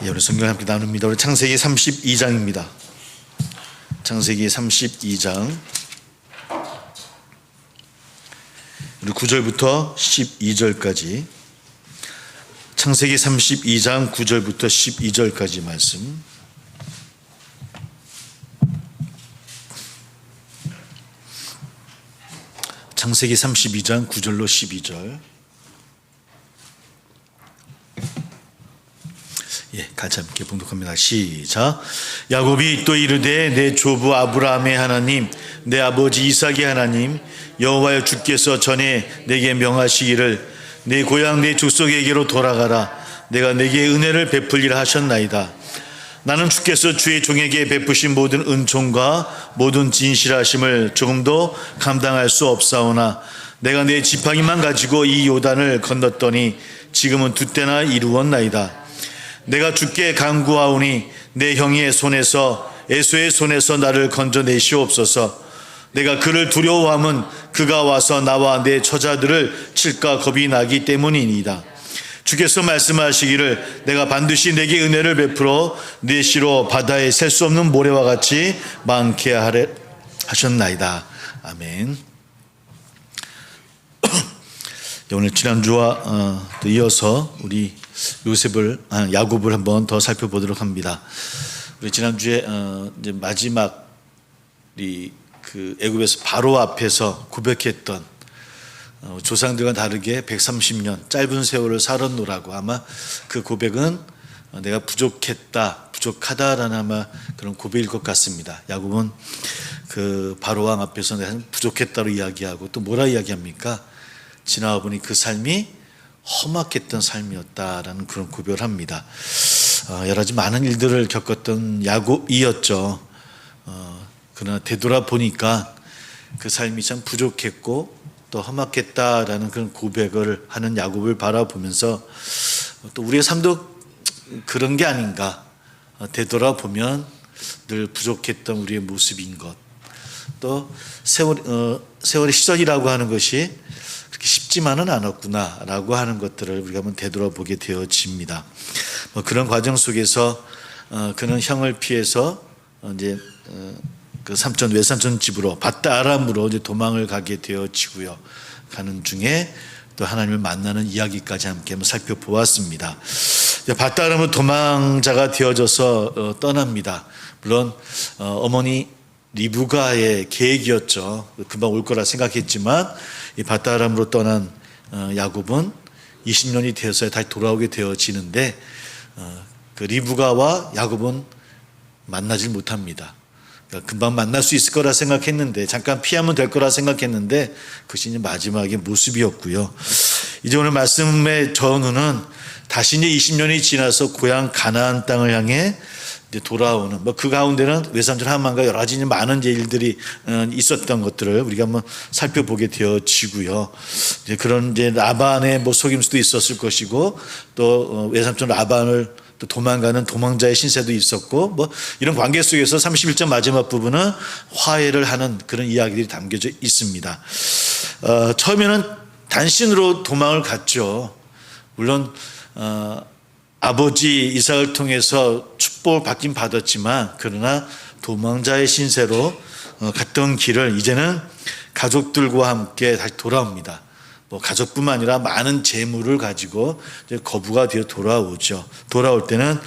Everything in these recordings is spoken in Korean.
예, 오늘 성경 함께 나눕니다. 우리 창세기 32장입니다. 창세기 32장 우리 9절부터 12절까지 창세기 32장 9절부터 12절까지 말씀. 창세기 32장 9절로 12절. 예, 같이 함께 봉독합니다. 시작. 야곱이 또 이르되 내 조부 아브라함의 하나님, 내 아버지 이삭의 하나님 여호와여, 주께서 전에 내게 명하시기를 내 고향 내 족속에게로 돌아가라. 내가 내게 은혜를 베풀리라 하셨나이다. 나는 주께서 주의 종에게 베푸신 모든 은총과 모든 진실하심을 조금도 감당할 수 없사오나 내가 내 지팡이만 가지고 이 요단을 건넜더니 지금은 두 때나 이루었나이다. 내가 주께 간구하오니 내 형의 손에서 에서의 손에서 나를 건져내시옵소서. 내가 그를 두려워함은 그가 와서 나와 내 처자들을 칠까 겁이 나기 때문이니이다. 주께서 말씀하시기를 내가 반드시 내게 은혜를 베풀어 내 시로 바다에 셀 수 없는 모래와 같이 많게 하래 하셨나이다. 아멘. 오늘 지난주와 또 이어서 우리 야곱을 한번 더 살펴보도록 합니다. 우리 지난주에 이제 마지막 그 애굽에서 바로 앞에서 고백했던 조상들과 다르게 130년 짧은 세월을 살았노라고, 아마 그 고백은 내가 부족하다라는 아마 그런 고백일 것 같습니다. 야곱은 그 바로왕 앞에서 내가 부족했다고 이야기하고 또 뭐라 이야기합니까? 지나와 보니 그 삶이 험악했던 삶이었다라는 그런 고백을 합니다. 여러 가지 많은 일들을 겪었던 야곱이었죠. 그러나 되돌아보니까 그 삶이 참 부족했고 또 험악했다라는 그런 고백을 하는 야곱을 바라보면서 또 우리의 삶도 그런 게 아닌가, 되돌아보면 늘 부족했던 우리의 모습인 것, 또 세월의 시절이라고 하는 것이 그렇게 쉽지만은 않았구나라고 하는 것들을 우리가 한번 되돌아보게 되어집니다. 그런 과정 속에서 그는 형을 피해서 이제 그 외삼촌 집으로 밧다아람으로 이제 도망을 가게 되어지고요. 가는 중에 또 하나님을 만나는 이야기까지 함께 한번 살펴보았습니다. 밧다아람으로 도망자가 되어져서 떠납니다. 물론 어머니 리브가의 계획이었죠. 금방 올 거라 생각했지만 이 밧다아람으로 떠난 야곱은 20년이 되어서야 다시 돌아오게 되어지는데 그 리브가와 야곱은 만나질 못합니다. 그러니까 금방 만날 수 있을 거라 생각했는데, 잠깐 피하면 될 거라 생각했는데 그것이 이제 마지막의 모습이었고요. 이제 오늘 말씀의 전후는 다시 이제 20년이 지나서 고향 가나안 땅을 향해 이제 돌아오는, 그 가운데는 외삼촌 하만과 여러 가지 많은 일들이 있었던 것들을 우리가 한번 살펴보게 되어지고요. 이제 그런 이제 라반의 속임수도 있었을 것이고, 또 외삼촌 라반을 또 도망가는 도망자의 신세도 있었고, 이런 관계 속에서 31장 마지막 부분은 화해를 하는 그런 이야기들이 담겨져 있습니다. 처음에는 단신으로 도망을 갔죠. 물론 아버지 이삭을 통해서 축복을 받긴 받았지만, 그러나 도망자의 신세로 갔던 길을 이제는 가족들과 함께 다시 돌아옵니다. 가족뿐만 아니라 많은 재물을 가지고 이제 거부가 되어 돌아오죠. 돌아올 때는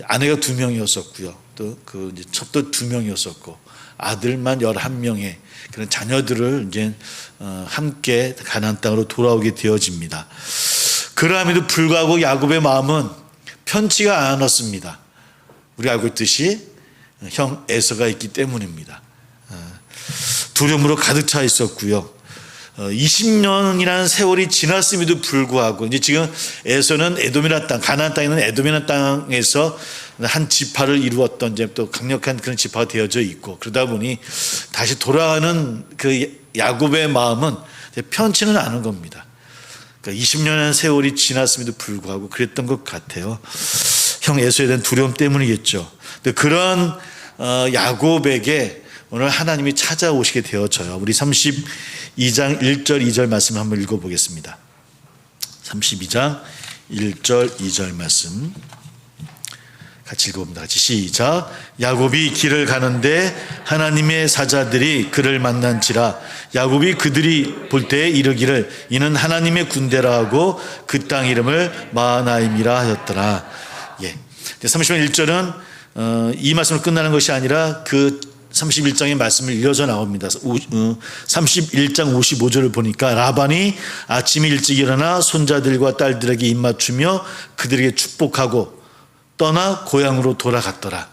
아내가 2명이었었고요. 또 그 첩도 2명이었었고 아들만 11명의 그런 자녀들을 이제 함께 가나안 땅으로 돌아오게 되어집니다. 그럼에도 불구하고 야곱의 마음은 편치가 않았습니다. 우리 알고 있듯이 형 에서가 있기 때문입니다. 두려움으로 가득 차 있었고요. 20년이라는 세월이 지났음에도 불구하고 이제 지금 에서는 에돔이라는 땅, 가나안 땅에 있는 에돔이라는 땅에서 한 지파를 이루었던 이제 또 강력한 그런 지파가 되어져 있고, 그러다 보니 다시 돌아가는 그 야곱의 마음은 편치는 않은 겁니다. 그러니까 20년의 세월이 지났음에도 불구하고 그랬던 것 같아요. 형 에서에 대한 두려움 때문이겠죠. 그런 야곱에게 오늘 하나님이 찾아오시게 되어져요. 우리 32장 1절 2절 말씀을 한번 읽어보겠습니다. 32장 1절 2절 말씀. 같이 읽어봅니다. 같이 시작. 야곱이 길을 가는데 하나님의 사자들이 그를 만난지라. 야곱이 그들이 볼 때에 이르기를 이는 하나님의 군대라 하고 그 땅 이름을 마하나임이라 하였더라. 예. 31절은 이 말씀으로 끝나는 것이 아니라 그 31장의 말씀을 이어져 나옵니다. 31장 55절을 보니까 라반이 아침에 일찍 일어나 손자들과 딸들에게 입맞추며 그들에게 축복하고 떠나 고향으로 돌아갔더라.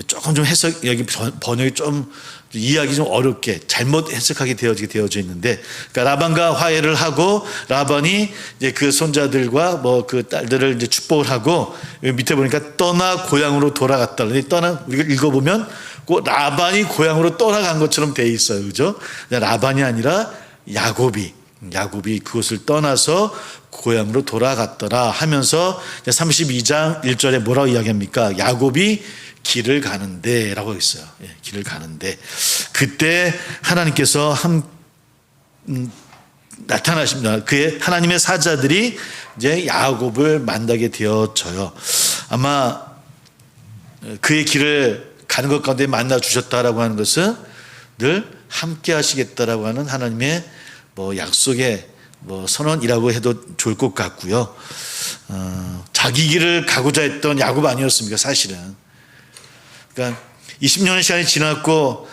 조금 좀 해석, 여기 번역이 좀 이해하기 좀 어렵게 잘못 해석하게 되어져 있는데, 그러니까 라반과 화해를 하고 라반이 이제 그 손자들과 뭐 그 딸들을 이제 축복을 하고 밑에 보니까 떠나 고향으로 돌아갔다. 우리가 읽어보면 꼭 라반이 고향으로 떠나간 것처럼 돼 있어요, 그죠? 라반이 아니라 야곱이 그곳을 떠나서 고향으로 돌아갔더라 하면서 32장 1절에 뭐라고 이야기합니까? 야곱이 길을 가는데 라고 했어요. 예, 길을 가는데 그때 하나님께서 나타나십니다. 그의 하나님의 사자들이 이제 야곱을 만나게 되어져요. 아마 그의 길을 가는 것 가운데 만나 주셨다라고 하는 것은 늘 함께 하시겠다라고 하는 하나님의 뭐 약속의 뭐 선언이라고 해도 좋을 것 같고요. 자기 길을 가고자 했던 야곱 아니었습니까? 사실은. 그러니까 20년의 시간이 지났고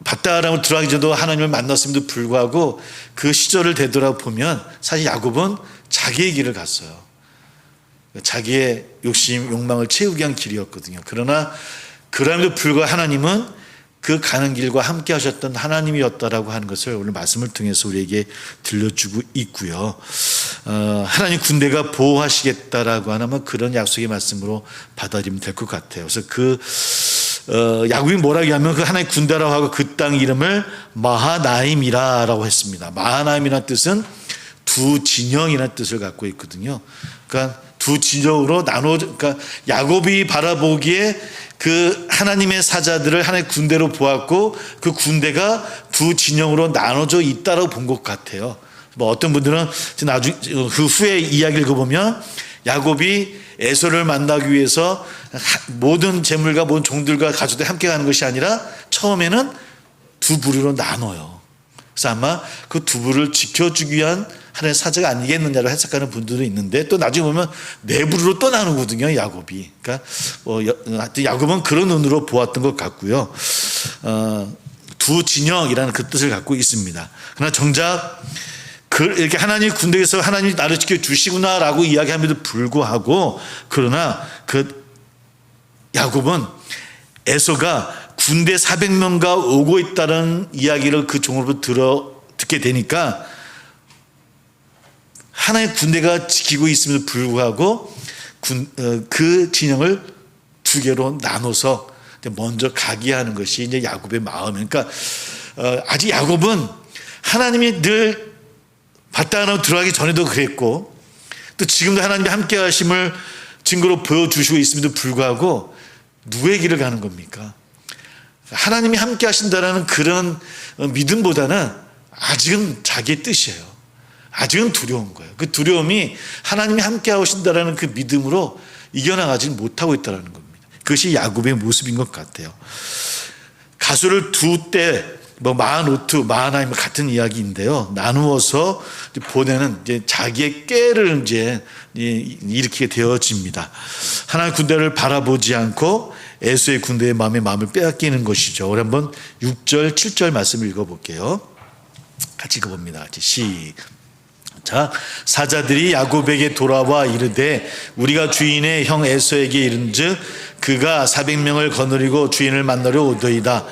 바다아람으로 들어가기 전에도 하나님을 만났음에도 불구하고 그 시절을 되돌아보면 사실 야곱은 자기의 길을 갔어요. 자기의 욕심, 욕망을 채우기 위한 길이었거든요. 그러나 그럼에도 불구하고 하나님은 그 가는 길과 함께 하셨던 하나님이었다라고 하는 것을 오늘 말씀을 통해서 우리에게 들려주고 있고요. 하나님 군대가 보호하시겠다라고 하는 그런 약속의 말씀으로 받아들이면 될 것 같아요. 그래서 야곱이 뭐라고 하면 그 하나님 군대라고 하고 그 땅 이름을 마하나임이라고 했습니다. 마하나임이라는 뜻은 두 진영이라는 뜻을 갖고 있거든요. 그러니까 두 진영으로 그러니까 야곱이 바라보기에 그 하나님의 사자들을 하나의 군대로 보았고 그 군대가 두 진영으로 나눠져 있다고 본 것 같아요. 뭐 어떤 분들은 나중에 그 후에 이야기를 읽어보면 야곱이 에서를 만나기 위해서 모든 재물과 모든 종들과 가족들이 함께 가는 것이 아니라 처음에는 두 부류로 나눠요. 그래서 아마 그 두 부류를 지켜주기 위한 하나의 사자가 아니겠느냐고 해석하는 분들도 있는데 또 나중에 보면 네 부류로 또 나누거든요, 야곱이. 그러니까 야곱은 그런 눈으로 보았던 것 같고요. 두 진영이라는 그 뜻을 갖고 있습니다. 그러나 정작 이렇게 하나님 군대에서 하나님이 나를 지켜주시구나라고 이야기함에도 불구하고 그러나 그 야곱은 에서가 군대 400명과 오고 있다는 이야기를 그 종으로부터 듣게 되니까 하나의 군대가 지키고 있음에도 불구하고 그 진영을 두 개로 나눠서 먼저 가게 하는 것이 이제 야곱의 마음이에요. 그러니까 아직 야곱은 하나님이 늘 바다로 들어가기 전에도 그랬고 또 지금도 하나님의 함께 하심을 증거로 보여주시고 있음에도 불구하고 누구의 길을 가는 겁니까? 하나님이 함께 하신다라는 그런 믿음보다는 아직은 자기의 뜻이에요. 아직은 두려운 거예요. 그 두려움이 하나님이 함께 하신다라는 그 믿음으로 이겨나가지 못하고 있다는 겁니다. 그것이 야곱의 모습인 것 같아요. 가수를 두 때 마하노트, 마하나임 같은 이야기인데요. 나누어서 보내는 이제 자기의 꾀를 이제 일으키게 되어집니다. 하나님의 군대를 바라보지 않고 에서의 군대의 마음을 빼앗기는 것이죠. 우리 한번 6절, 7절 말씀을 읽어볼게요. 같이 읽어봅니다. 같이 시작. 사자들이 야곱에게 돌아와 이르되 우리가 주인의 형 에서에게 이른즉 그가 400명을 거느리고 주인을 만나려 오더이다.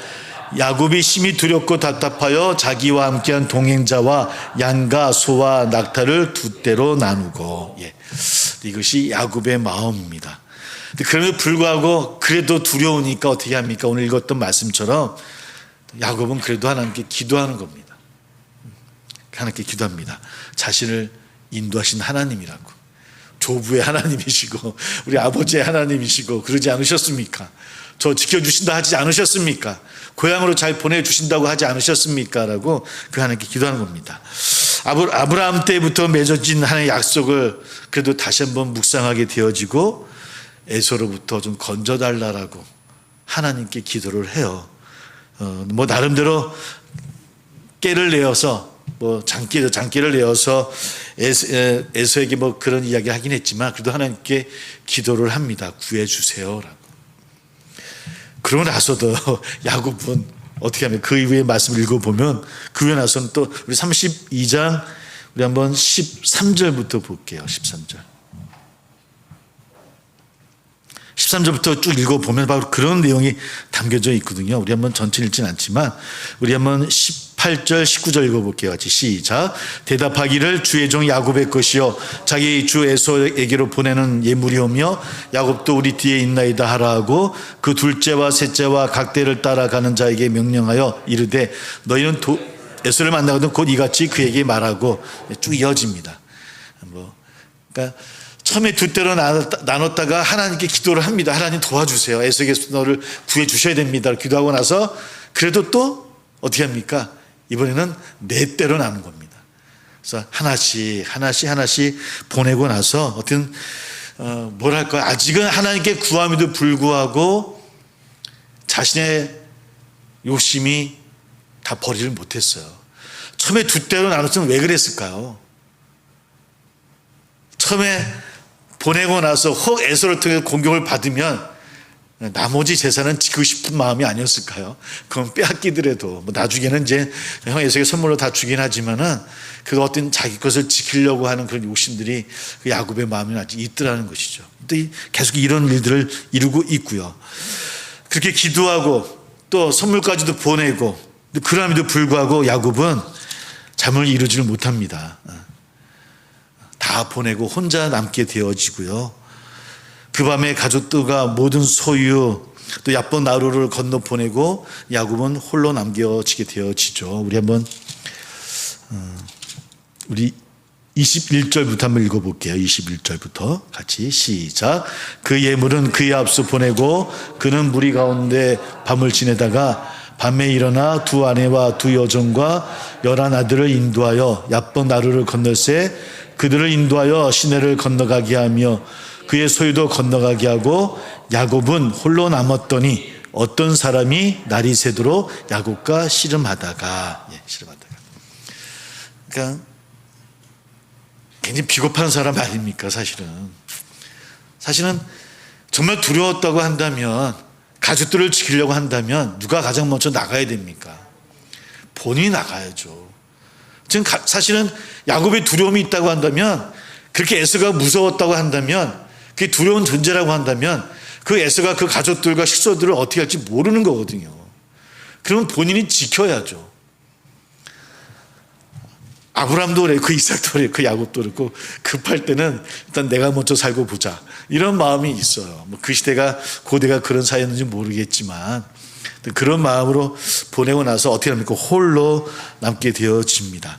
야곱이 심히 두렵고 답답하여 자기와 함께한 동행자와 양과 소와 낙타를 두 떼로 나누고. 이것이 야곱의 마음입니다. 그럼에도 불구하고 그래도 두려우니까 어떻게 합니까? 오늘 읽었던 말씀처럼 야곱은 그래도 하나님께 기도하는 겁니다. 하나님께 기도합니다. 자신을 인도하신 하나님이라고. 조부의 하나님이시고 우리 아버지의 하나님이시고 그러지 않으셨습니까? 저 지켜주신다 하지 않으셨습니까? 고향으로 잘 보내주신다고 하지 않으셨습니까? 라고 그 하나님께 기도하는 겁니다. 아브라함 때부터 맺어진 하나님의 약속을 그래도 다시 한번 묵상하게 되어지고 에서로부터 좀 건져달라라고 하나님께 기도를 해요. 뭐 나름대로 깨를 내어서 뭐 장기를 내어서 에서에게 뭐 그런 이야기 하긴 했지만 그래도 하나님께 기도를 합니다. 구해주세요라고. 그러고 나서도 야곱은 어떻게 하면 그 이후의 말씀을 읽어보면 그 후에 나서는 또 우리 32장 우리 한번 13절부터 볼게요. 13절부터 쭉 읽어보면 바로 그런 내용이 담겨져 있거든요. 우리 한번 전체 읽지는 않지만 우리 한번 18절 19절 읽어볼게요. 같이 시작. 대답하기를 주의 종 야곱의 것이요 자기 주 에서에게로 보내는 예물이오며 야곱도 우리 뒤에 있나이다 하라 하고 그 둘째와 셋째와 각대를 따라가는 자에게 명령하여 이르되 너희는 에서를 만나거든 곧 이같이 그에게 말하고 쭉 이어집니다. 그러니까 처음에 두 때로 나눴다가 하나님께 기도를 합니다. 하나님 도와주세요. 에서에게서 너를 구해 주셔야 됩니다. 기도하고 나서 그래도 또 어떻게 합니까? 이번에는 네 때로 나눈 겁니다. 그래서 하나씩 보내고 나서 어떤 뭐랄까 아직은 하나님께 구함에도 불구하고 자신의 욕심이 다 버리를 못했어요. 처음에 두 때로 나눴으면 왜 그랬을까요? 처음에 보내고 나서 혹 에서를 통해 공격을 받으면 나머지 재산은 지키고 싶은 마음이 아니었을까요? 그건 빼앗기더라도 뭐 나중에는 이제 형 에서에게 선물로 다 주긴 하지만은 그 어떤 자기 것을 지키려고 하는 그런 욕심들이 그 야곱의 마음에 아직 있더라는 것이죠. 또 계속 이런 일들을 이루고 있고요. 그렇게 기도하고 또 선물까지도 보내고 그럼에도 불구하고 야곱은 잠을 이루지를 못합니다. 다 보내고 혼자 남게 되어지고요. 그 밤에 가족들과 모든 소유 또 야쁜 나루를 건너 보내고 야곱은 홀로 남겨지게 되어지죠. 우리 한번 우리 21절부터 한번 읽어볼게요. 21절부터 같이 시작. 그 예물은 그의 앞서 보내고 그는 무리 가운데 밤을 지내다가 밤에 일어나 두 아내와 두 여종과 11 아들을 인도하여 야쁜 나루를 건널새 그들을 인도하여 시내를 건너가게 하며 그의 소유도 건너가게 하고 야곱은 홀로 남았더니 어떤 사람이 날이 새도록 야곱과 씨름하다가 그러니까 굉장히 비겁한 사람 아닙니까? 사실은 정말 두려웠다고 한다면 가족들을 지키려고 한다면 누가 가장 먼저 나가야 됩니까? 본인이 나가야죠. 지금 사실은 야곱의 두려움이 있다고 한다면 그렇게 에서가 무서웠다고 한다면 그게 두려운 존재라고 한다면 그 에서가 그 가족들과 식소들을 어떻게 할지 모르는 거거든요. 그러면 본인이 지켜야죠. 아브라함도 그래, 그 이삭도 그래, 그 야곱도 그렇고 급할 때는 일단 내가 먼저 살고 보자 이런 마음이 있어요. 뭐 그 시대가 고대가 그런 사이였는지 모르겠지만 그런 마음으로 보내고 나서 어떻게 합니까? 홀로 남게 되어집니다.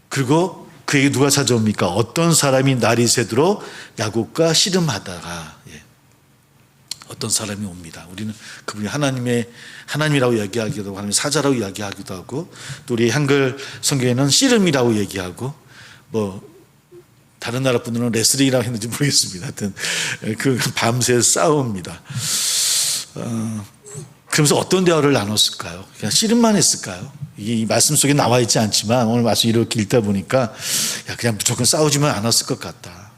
그리고 그에게 누가 찾아옵니까? 어떤 사람이 날이 새도록 야곱과 씨름하다가 어떤 사람이 옵니다. 우리는 그분이 하나님이라고 이야기하기도 하고 하나님의 사자라고 이야기하기도 하고 또 우리 한글 성경에는 씨름이라고 얘기하고 뭐 다른 나라 분들은 레슬링이라고 했는지 모르겠습니다. 하여튼 그 밤새 싸웁니다. 그러면서 어떤 대화를 나눴을까요? 그냥 씨름만 했을까요? 이 말씀 속에 나와 있지 않지만 오늘 말씀 이렇게 읽다 보니까 그냥 무조건 싸우지만 않았을 것 같다.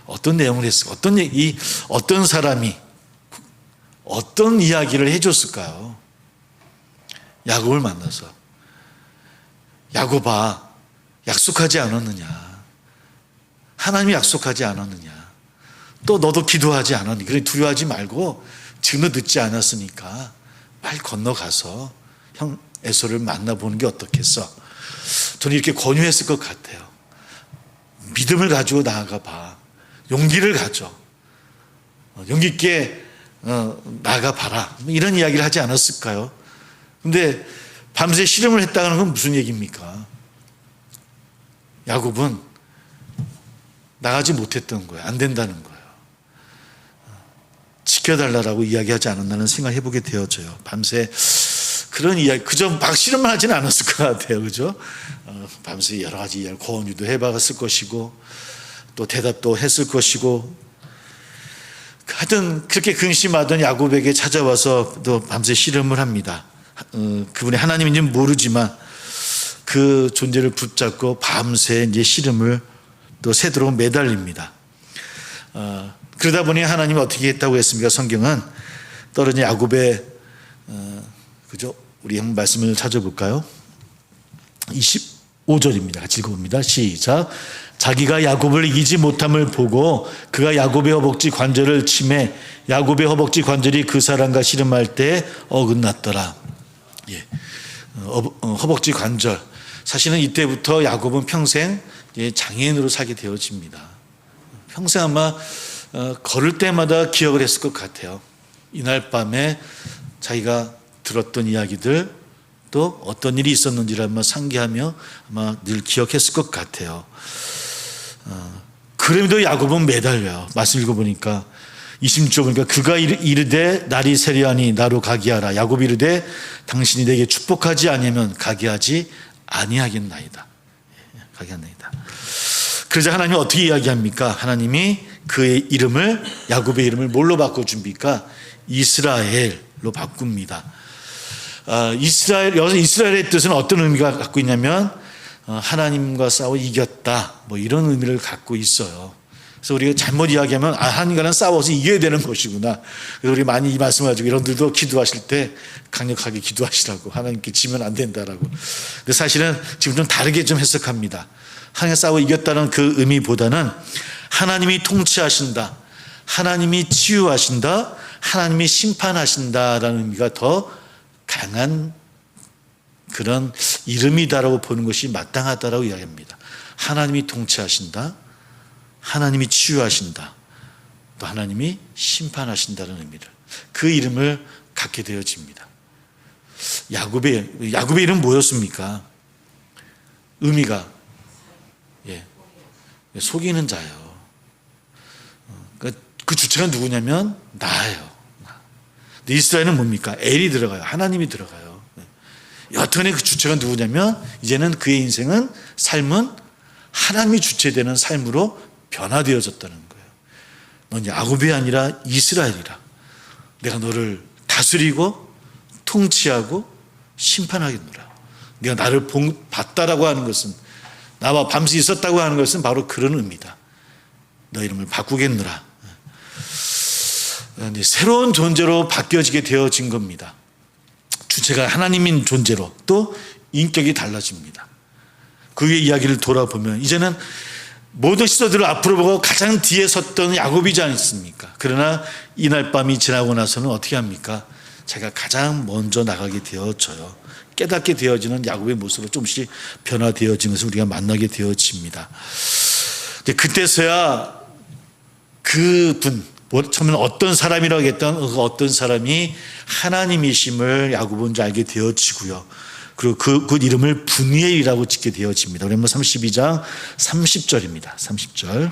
어떤 내용을 했을까? 어떤 사람이 어떤 이야기를 해줬을까요? 야곱을 만나서 야곱아 약속하지 않았느냐? 하나님이 약속하지 않았느냐? 또 너도 기도하지 않았니? 그래 두려워하지 말고 지금도 늦지 않았으니까 빨리 건너가서 형 에서를 만나보는 게 어떻겠어? 저는 이렇게 권유했을 것 같아요. 믿음을 가지고 나아가 봐. 용기를 가져. 용기 있게 나아가 봐라. 이런 이야기를 하지 않았을까요? 근데 밤새 씨름을 했다는 건 무슨 얘기입니까? 야곱은 나가지 못했던 거예요. 안 된다는 거예요. 지켜달라고 이야기하지 않았나는 생각을 해보게 되어져요. 밤새 그런 이야기, 그저 막 씨름만 하지는 않았을 것 같아요. 그죠? 밤새 여러 가지 이야기, 권유도 해봤을 것이고 또 대답도 했을 것이고, 하여튼 그렇게 근심하던 야곱에게 찾아와서 또 밤새 씨름을 합니다. 그분이 하나님인지는 모르지만 그 존재를 붙잡고 밤새 이제 씨름을 또 새도록 매달립니다. 그러다 보니 하나님이 어떻게 했다고 했습니까? 성경은 떨어진 야곱의 그죠? 우리 한번 말씀을 찾아볼까요? 25절입니다. 같이 읽어봅니다. 시작. 자기가 야곱을 이기지 못함을 보고 그가 야곱의 허벅지 관절을 치매 야곱의 허벅지 관절이 그 사람과 씨름할 때 어긋났더라. 예. 허벅지 관절. 사실은 이때부터 야곱은 평생 장애인으로 살게 되어집니다. 평생 아마 걸을 때마다 기억을 했을 것 같아요. 이날 밤에 자기가 들었던 이야기들, 또 어떤 일이 있었는지를 아마 상기하며 아마 늘 기억했을 것 같아요. 그럼에도 야곱은 매달려요. 말씀 읽어보니까 26절 보니까 그가 이르되 날이 세려하니 나로 가게 하라. 야곱이 이르되 당신이 내게 축복하지 아니하면 가게 하지 아니하겠나이다. 가게 하나이다. 그러자 하나님이 어떻게 이야기합니까? 하나님이 그의 이름을, 야곱의 이름을 뭘로 바꿔줍니까? 이스라엘로 바꿉니다. 여기서 이스라엘의 뜻은 어떤 의미가 갖고 있냐면 하나님과 싸워 이겼다, 뭐 이런 의미를 갖고 있어요. 그래서 우리가 잘못 이야기하면 하나님과는 싸워서 이겨야 되는 것이구나. 그래서 우리 많이 이 말씀을 가지고 여러분들도 기도하실 때 강력하게 기도하시라고, 하나님께 지면 안 된다라고. 근데 사실은 지금 좀 다르게 좀 해석합니다. 하나님과 싸워 이겼다는 그 의미보다는 하나님이 통치하신다, 하나님이 치유하신다, 하나님이 심판하신다라는 의미가 더 강한 그런 이름이다라고 보는 것이 마땅하다라고 이야기합니다. 하나님이 통치하신다, 하나님이 치유하신다, 또 하나님이 심판하신다는 의미를, 그 이름을 갖게 되어집니다. 야곱의 이름은 뭐였습니까? 의미가 속이는 자예요. 그 주체가 누구냐면 나예요. 근데 이스라엘은 뭡니까? 엘이 들어가요. 하나님이 들어가요. 여튼간에 그 주체가 누구냐면 이제는 그의 인생은, 삶은 하나님이 주체되는 삶으로 변화되어졌다는 거예요. 넌 야곱이 아니라 이스라엘이라. 내가 너를 다스리고 통치하고 심판하겠노라. 네가 나를 봤다라고 하는 것은, 나와 밤새 있었다고 하는 것은 바로 그런 의미다. 너 이름을 바꾸겠노라. 새로운 존재로 바뀌어지게 되어진 겁니다. 주체가 하나님인 존재로, 또 인격이 달라집니다. 그의 이야기를 돌아보면 이제는 모든 시도들을 앞으로 보고 가장 뒤에 섰던 야곱이지 않습니까? 그러나 이날 밤이 지나고 나서는 어떻게 합니까? 자기가 가장 먼저 나가게 되어져요. 깨닫게 되어지는 야곱의 모습으로 조금씩 변화되어지는 것을 우리가 만나게 되어집니다. 그때서야 그분, 처음에는 어떤 사람이라고 했던 그 어떤 사람이 하나님이심을 야곱은 알게 되어지고요. 그리고 그 이름을 분이엘이라고 짓게 되어집니다. 그러면 32장 30절입니다. 30절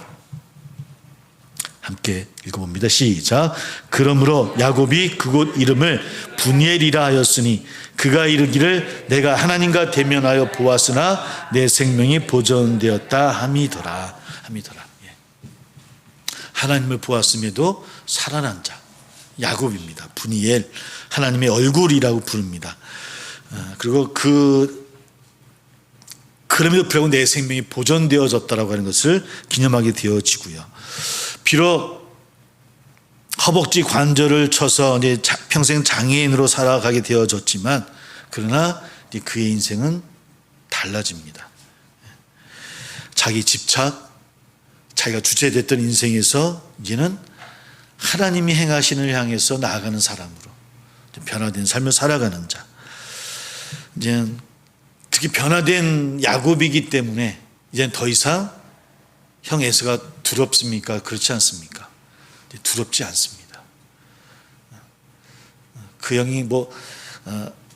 함께 읽어봅니다. 시작. 그러므로 야곱이 그곳 이름을 분이엘이라 하였으니 그가 이르기를 내가 하나님과 대면하여 보았으나 내 생명이 보존되었다 함이더라. 하나님을 보았음에도 살아난 자, 야곱입니다. 분이엘, 하나님의 얼굴이라고 부릅니다. 그리고 그럼에도 불구하고 내 생명이 보존되어졌다라고 하는 것을 기념하게 되어지고요. 비록 허벅지 관절을 쳐서 이제 평생 장애인으로 살아가게 되어졌지만, 그러나 그의 인생은 달라집니다. 자기 집착, 자기가 주체됐던 인생에서 이제는 하나님이 행하신을 향해서 나아가는 사람으로 변화된 삶을 살아가는 자. 이제 특히 변화된 야곱이기 때문에 이제 더 이상 형 에서가 두렵습니까? 그렇지 않습니까? 두렵지 않습니다. 그 형이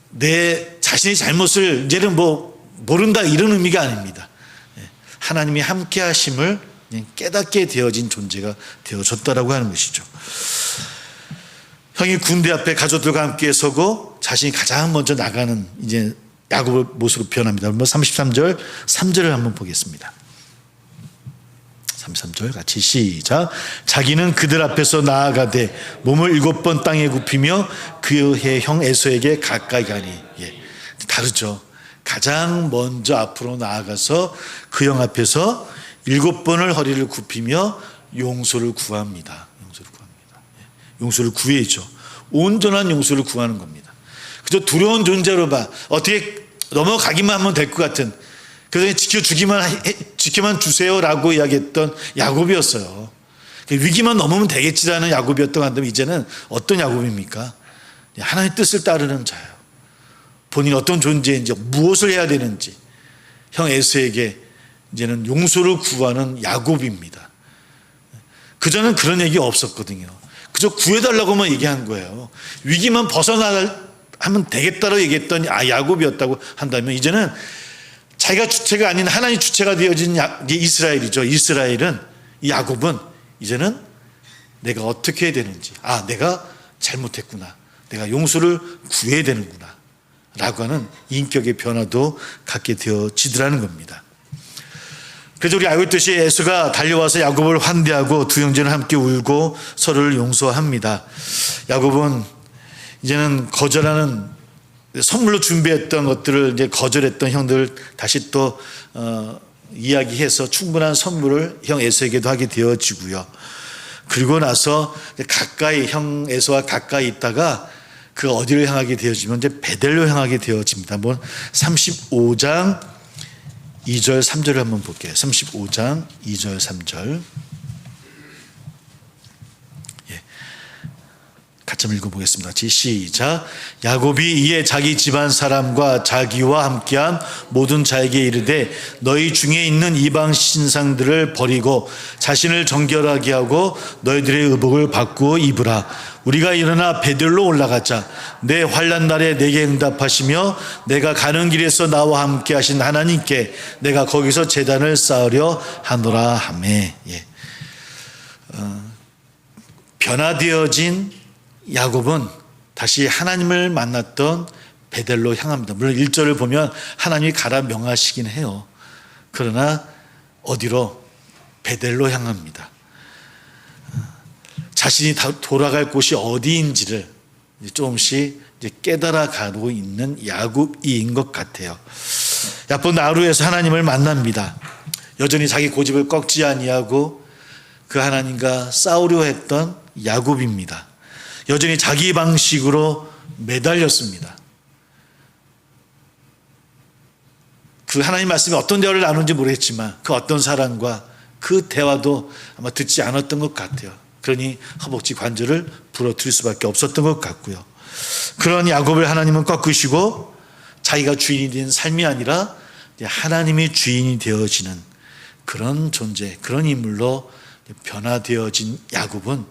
내 자신의 잘못을 이제는 모른다 이런 의미가 아닙니다. 하나님이 함께 하심을 깨닫게 되어진 존재가 되어졌다라고 하는 것이죠. 형이 군대 앞에 가족들과 함께 서고 자신이 가장 먼저 나가는 이제 야곱의 모습으로 변합니다. 33절 3절을 한번 보겠습니다. 33절 같이 시작. 자기는 그들 앞에서 나아가되 몸을 7번 땅에 굽히며 그의 형 에서에게 가까이 가니. 예, 다르죠. 가장 먼저 앞으로 나아가서 그 형 앞에서 7번을 허리를 굽히며 용서를 구합니다. 용서를 구해야죠. 온전한 용서를 구하는 겁니다. 그저 두려운 존재로 어떻게 넘어가기만 하면 될 것 같은, 그래서 지켜만 주세요라고 이야기했던 야곱이었어요. 위기만 넘으면 되겠지라는 야곱이었던 한다면 이제는 어떤 야곱입니까? 하나님의 뜻을 따르는 자예요. 본인이 어떤 존재인지, 무엇을 해야 되는지 형 에서에게 이제는 용서를 구하는 야곱입니다. 그전엔 그런 얘기 없었거든요. 그저 구해달라고만 얘기한 거예요. 위기만 벗어나면 되겠다고 얘기했던 야곱이었다고 한다면 이제는 자기가 주체가 아닌 하나님 주체가 되어진 이스라엘이죠. 이스라엘은, 이 야곱은 이제는 내가 어떻게 해야 되는지, 내가 잘못했구나, 내가 용서를 구해야 되는구나 라고 하는 인격의 변화도 갖게 되어지더라는 겁니다. 그래서 우리 알고 있듯이 에서가 달려와서 야곱을 환대하고 두 형제는 함께 울고 서로를 용서합니다. 야곱은 이제는 거절하는, 선물로 준비했던 것들을 이제 거절했던 형들 다시 또 이야기해서 충분한 선물을 형 에서에게도 하게 되어지고요. 그리고 나서 가까이, 형 에서와 가까이 있다가 그 어디를 향하게 되어지면 이제 베델로 향하게 되어집니다. 한번 35장 2절 3절을 한번 볼게요. 35장 2절 3절. 예, 같이 한번 읽어보겠습니다. 시작. 야곱이 이에 자기 집안 사람과 자기와 함께한 모든 자에게 이르되 너희 중에 있는 이방 신상들을 버리고 자신을 정결하게 하고 너희들의 의복을 바꾸어 입으라. 우리가 일어나 베들로 올라가자. 내 환난 날에 내게 응답하시며 내가 가는 길에서 나와 함께 하신 하나님께 내가 거기서 제단을 쌓으려 하노라 하매. 예. 변화되어진 야곱은 다시 하나님을 만났던 베델로 향합니다. 물론 1절을 보면 하나님이 가라 명하시긴 해요. 그러나 어디로? 베델로 향합니다. 자신이 돌아갈 곳이 어디인지를 조금씩 깨달아 가고 있는 야곱인 것 같아요. 야폰 나루에서 하나님을 만납니다. 여전히 자기 고집을 꺾지 아니하고 그 하나님과 싸우려 했던 야곱입니다. 여전히 자기 방식으로 매달렸습니다. 그 하나님 말씀이 어떤 대화를 나누는지 모르겠지만 그 어떤 사람과 그 대화도 아마 듣지 않았던 것 같아요. 그러니 허벅지 관절을 부러뜨릴 수밖에 없었던 것 같고요. 그런 야곱을 하나님은 꺾으시고 자기가 주인이 된 삶이 아니라 하나님이 주인이 되어지는 그런 존재, 그런 인물로 변화되어진 야곱은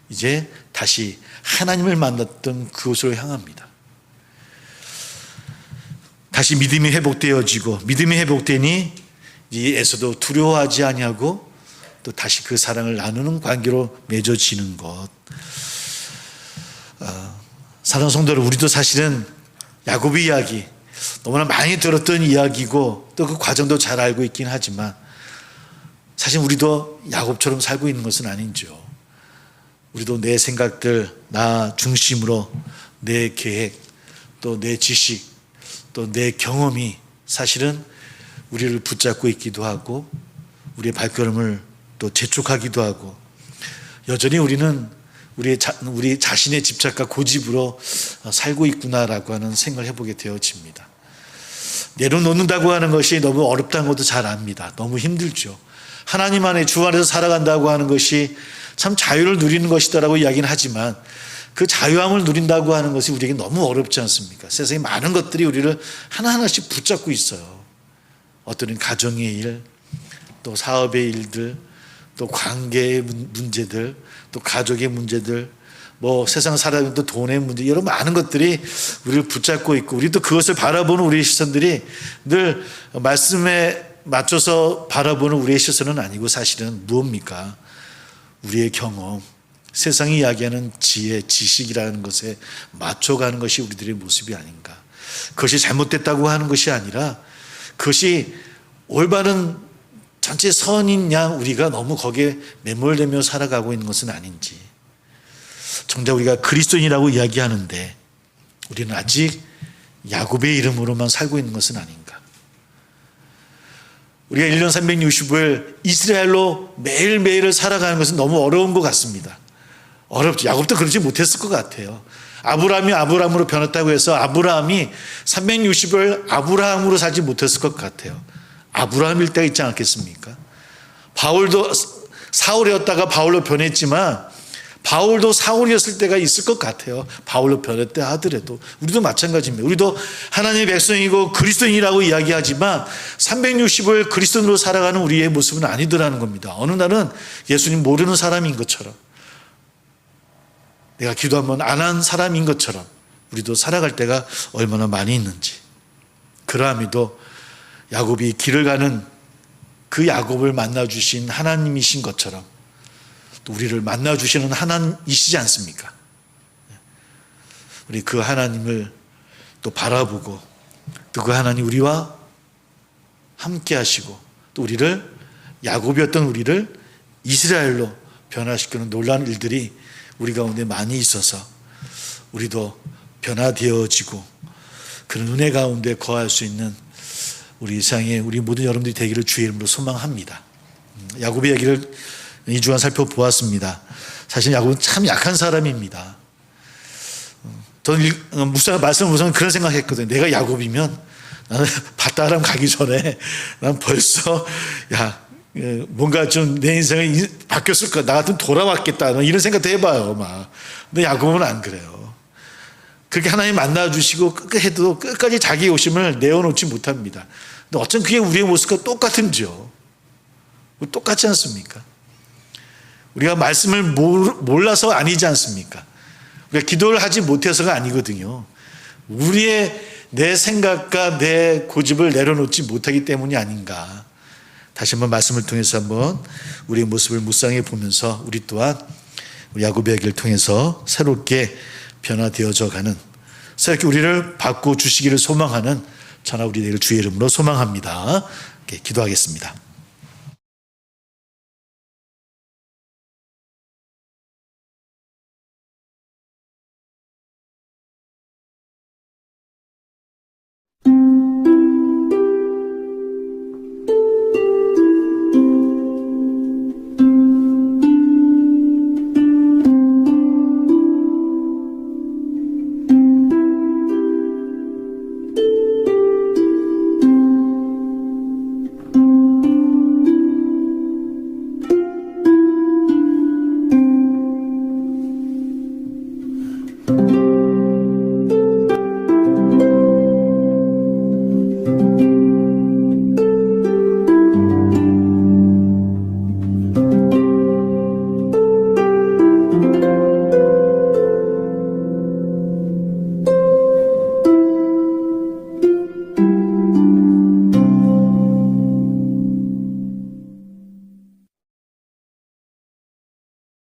이제 다시 하나님을 만났던 그곳으로 향합니다. 다시 믿음이 회복되어지고 믿음이 회복되니 에서도 두려워하지 아니하고 또 다시 그 사랑을 나누는 관계로 맺어지는 것. 사랑하는 성도 여러분, 우리도 사실은 야곱의 이야기 너무나 많이 들었던 이야기고 또 그 과정도 잘 알고 있긴 하지만 사실 우리도 야곱처럼 살고 있는 것은 아니죠. 우리도 내 생각들, 나 중심으로 내 계획, 또 내 지식, 또 내 경험이 사실은 우리를 붙잡고 있기도 하고 우리의 발걸음을 또 재촉하기도 하고 여전히 우리는 우리 자신의 집착과 고집으로 살고 있구나라고 하는 생각을 해보게 되어집니다. 내려놓는다고 하는 것이 너무 어렵다는 것도 잘 압니다. 너무 힘들죠. 하나님 안에 주 안에서 살아간다고 하는 것이 참 자유를 누리는 것이다라고 이야기는 하지만 그 자유함을 누린다고 하는 것이 우리에게 너무 어렵지 않습니까? 세상에 많은 것들이 우리를 하나하나씩 붙잡고 있어요. 어떤 가정의 일, 또 사업의 일들, 또 관계의 문제들, 또 가족의 문제들, 뭐 세상 살아가는 또 돈의 문제, 이런 많은 것들이 우리를 붙잡고 있고 우리 또 그것을 바라보는 우리의 시선들이 늘 말씀에 맞춰서 바라보는 우리의 시선은 아니고 사실은 무엇입니까? 우리의 경험, 세상이 이야기하는 지혜, 지식이라는 것에 맞춰가는 것이 우리들의 모습이 아닌가. 그것이 잘못됐다고 하는 것이 아니라 그것이 올바른 전체 선인 양 우리가 너무 거기에 매몰되며 살아가고 있는 것은 아닌지, 정작 우리가 그리스도인이라고 이야기하는데 우리는 아직 야곱의 이름으로만 살고 있는 것은 아닌가. 우리가 1년 365일 이스라엘로 매일매일을 살아가는 것은 너무 어려운 것 같습니다. 어렵죠. 야곱도 그러지 못했을 것 같아요. 아브라함이 아브라함으로 변했다고 해서 아브라함이 360일 아브라함으로 살지 못했을 것 같아요. 아브라함일 때가 있지 않겠습니까? 바울도 사울이었다가 바울로 변했지만 바울도 사울이었을 때가 있을 것 같아요. 바울로 변했다 하더라도 우리도 마찬가지입니다. 우리도 하나님의 백성이고 그리스도인이라고 이야기하지만 360일 그리스도인으로 살아가는 우리의 모습은 아니더라는 겁니다. 어느 날은 예수님 모르는 사람인 것처럼, 내가 기도 한번 안 한 사람인 것처럼 우리도 살아갈 때가 얼마나 많이 있는지. 그러함에도 야곱이 길을 가는 그 야곱을 만나주신 하나님이신 것처럼 또 우리를 만나주시는 하나님이시지 않습니까? 우리 그 하나님을 또 바라보고 또 그 하나님 우리와 함께 하시고 또 우리를, 야곱이었던 우리를 이스라엘로 변화시키는 놀라운 일들이 우리 가운데 많이 있어서 우리도 변화되어지고 그런 은혜 가운데 거할 수 있는 우리 이상의 우리 모든 여러분들이 되기를 주의 이름으로 소망합니다. 야곱의 얘기를 2주간 살펴보았습니다. 사실 야곱은 참 약한 사람입니다. 저는 말씀 우선 그런 생각했거든요. 내가 야곱이면 나는 밧다람 가기 전에 난 벌써 뭔가 좀 내 인생이 바뀌었을 까, 나 같으면 돌아왔겠다, 이런 생각도 해봐요. 막. 근데 야곱은 안 그래요. 그렇게 하나님 만나주시고 해도 끝까지 자기 욕심을 내어놓지 못합니다. 근데 어쩜 그게 우리의 모습과 똑같은지요. 똑같지 않습니까? 우리가 말씀을 몰라서 아니지 않습니까? 우리가 기도를 하지 못해서가 아니거든요. 내 생각과 내 고집을 내려놓지 못하기 때문이 아닌가. 다시 한번 말씀을 통해서 한번 우리의 모습을 묵상해 보면서 우리 또한 우리 야곱의 얘기를 통해서 새롭게 변화되어져 가는, 새롭게 우리를 바꿔주시기를 소망하는 저나 우리 되기를 주의 이름으로 소망합니다. 기도하겠습니다.